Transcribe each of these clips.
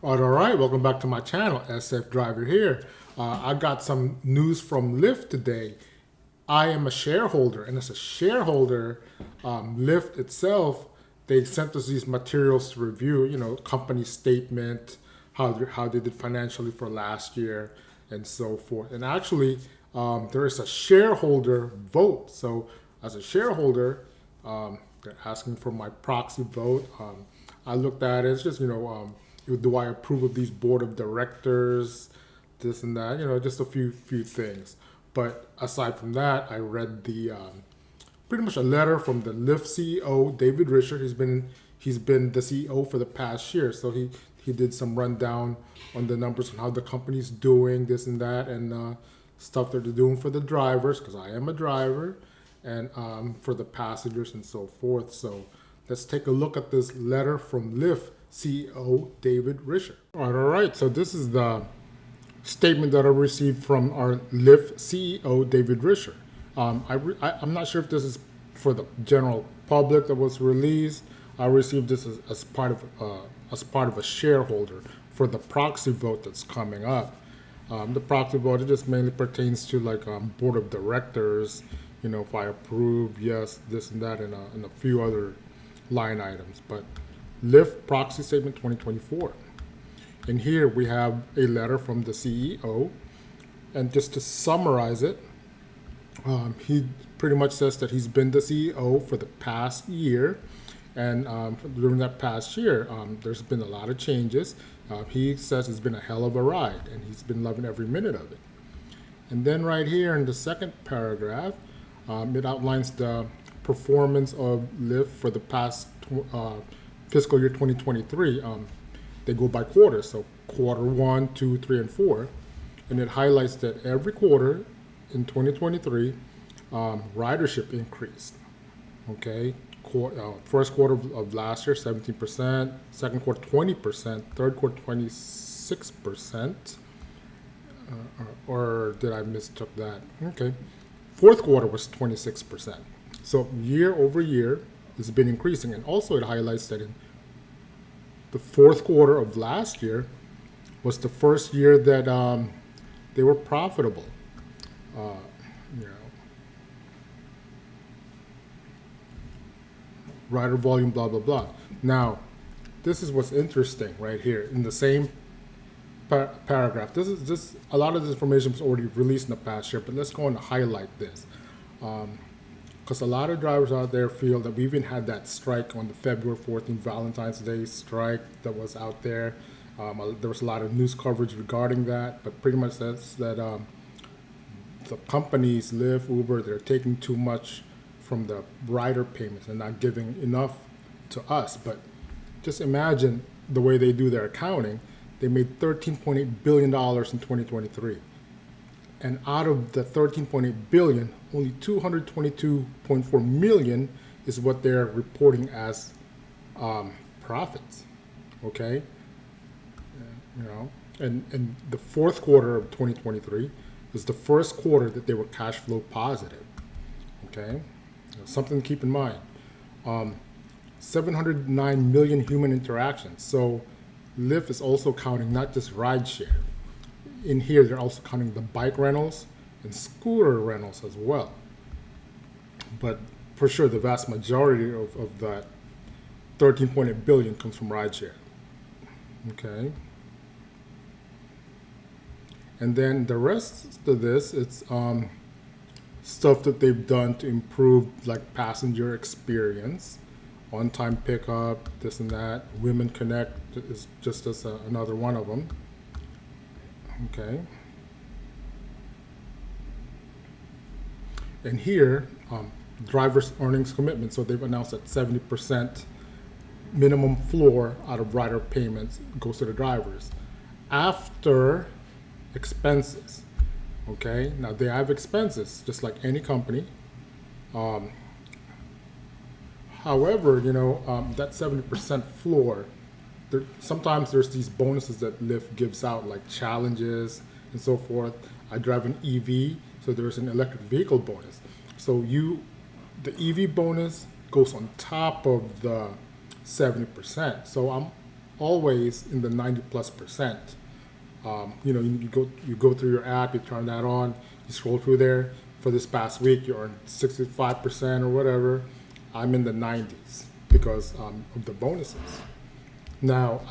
All right, welcome back to my channel, SF Driver here. I got some news from Lyft today. I am a shareholder, and as a shareholder, Lyft itself, they sent us these materials to review, company statement, how they did financially for last year, and so forth. And actually, there is a shareholder vote. So as a shareholder, they're asking for my proxy vote. I looked at it, it's just, do I approve of these board of directors, this and that, just a few things. But aside from that, I read the pretty much a letter from the Lyft CEO David Rysher. He's been the CEO for the past year, so he did some rundown on the numbers on how the company's doing, this and that, and stuff that they're doing for the drivers, because I am a driver, and for the passengers and so forth. So let's take a look at this letter from Lyft CEO David Rysher. All right, so this is the statement that I received from our Lyft CEO David Rysher. I'm not sure if this is for the general public that was released. I received this as part of a shareholder for the proxy vote that's coming up. The proxy vote, it just mainly pertains to board of directors. If I approve, yes, this and that, and a few other line items. But Lyft Proxy Statement 2024. And here we have a letter from the CEO. And just to summarize it, he pretty much says that he's been the CEO for the past year. And during that past year, there's been a lot of changes. He says it's been a hell of a ride, and he's been loving every minute of it. And then right here in the second paragraph, it outlines the performance of Lyft for the past fiscal year 2023. They go by quarters, so quarter 1, 2, 3, and 4. And it highlights that every quarter in 2023, ridership increased. Okay, first quarter of last year, 17%, second quarter, 20%, third quarter, 26%. Or did I mistook that? Okay, fourth quarter was 26%. So year over year, it's been increasing. And also it highlights that in the fourth quarter of last year was the first year that they were profitable. Rider volume, blah, blah, blah. Now, this is what's interesting right here in the same paragraph. This is just a lot of this information was already released in the past year, but let's go and highlight this. Because a lot of drivers out there feel that we even had that strike on the February 14th Valentine's Day strike that was out there. There was a lot of news coverage regarding that, but pretty much that's that the companies, Lyft, Uber, they're taking too much from the rider payments and not giving enough to us. But just imagine the way they do their accounting. They made $13.8 billion in 2023. And out of the $13.8 billion, only $222.4 million is what they're reporting as profits. Okay, and the fourth quarter of 2023 is the first quarter that they were cash flow positive. Okay, something to keep in mind. 709 million human interactions. So Lyft is also counting not just rideshare. In here, they're also counting the bike rentals and scooter rentals as well. But for sure, the vast majority of that 13.8 billion comes from rideshare. Okay. And then the rest of this, it's stuff that they've done to improve passenger experience, on-time pickup, this and that. Women Connect is just as another one of them. Okay. And here, drivers' earnings commitment. So they've announced that 70% minimum floor out of rider payments goes to the drivers after expenses. Okay. Now they have expenses just like any company. However, that 70% floor, sometimes there's these bonuses that Lyft gives out, like challenges and so forth. I drive an EV, so there's an electric vehicle bonus. So the EV bonus goes on top of the 70%. So always in the 90+%. You go through your app, you turn that on, you scroll through there. For this past week, you earned 65% or whatever. I'm in the 90s because of the bonuses. Now,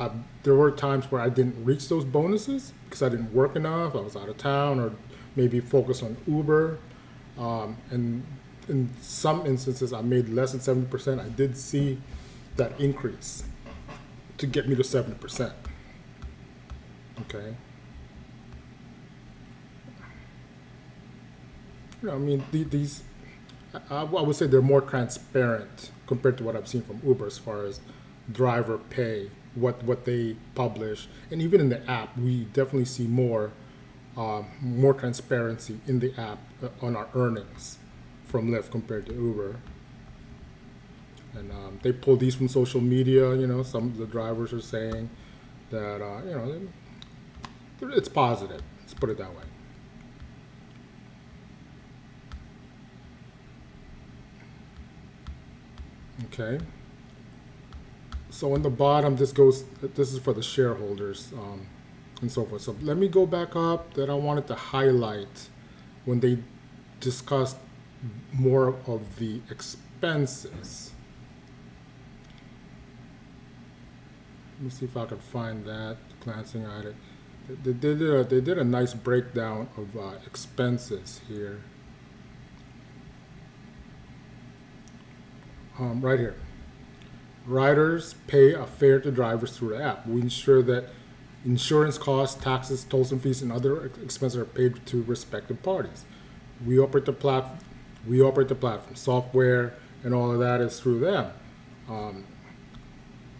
there were times where I didn't reach those bonuses because I didn't work enough, I was out of town, or maybe focused on Uber. And in some instances, I made less than 70%. I did see that increase to get me to 70%. Okay. I mean, these, I would say they're more transparent compared to what I've seen from Uber as far as driver pay, what they publish, and even in the app, we definitely see more transparency in the app on our earnings from Lyft compared to Uber. And they pull these from social media. Some of the drivers are saying that it's positive. Let's put it that way. Okay. So on the bottom, this is for the shareholders and so forth. So let me go back up that I wanted to highlight when they discussed more of the expenses. Let me see if I could find that, glancing at it. They did a nice breakdown of expenses here. Right here. Riders pay a fare to drivers through the app. We ensure that insurance costs, taxes, tolls and fees, and other expenses are paid to respective parties. We operate the platform. Software and all of that is through them.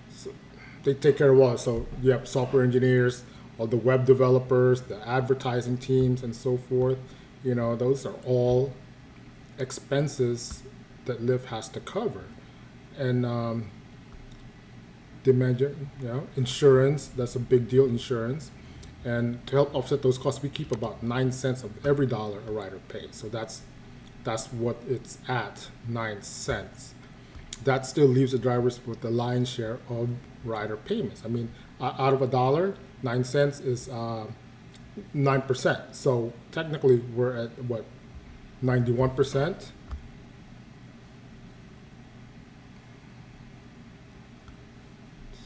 So they take care of all. So you have software engineers, all the web developers, the advertising teams, and so forth. Those are all expenses that Lyft has to cover. And insurance, that's a big deal, insurance. And to help offset those costs, we keep about 9 cents of every dollar a rider pays. So that's what it's at, 9 cents. That still leaves the drivers with the lion's share of rider payments. I mean, out of a dollar, 9 cents is 9%. So technically, we're at what, 91%?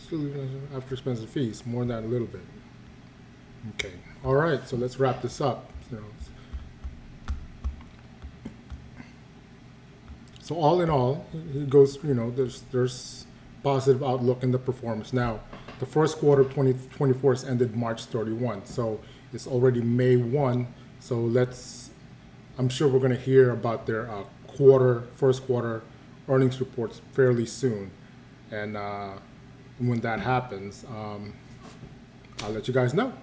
Still after expenses and fees, more than that a little bit. Okay. All right. So let's wrap this up. So all in all, it goes. There's positive outlook in the performance. Now, the first quarter of 2024 has ended March 31, so it's already May 1. So I'm sure we're going to hear about their first quarter earnings reports fairly soon, and when that happens, I'll let you guys know.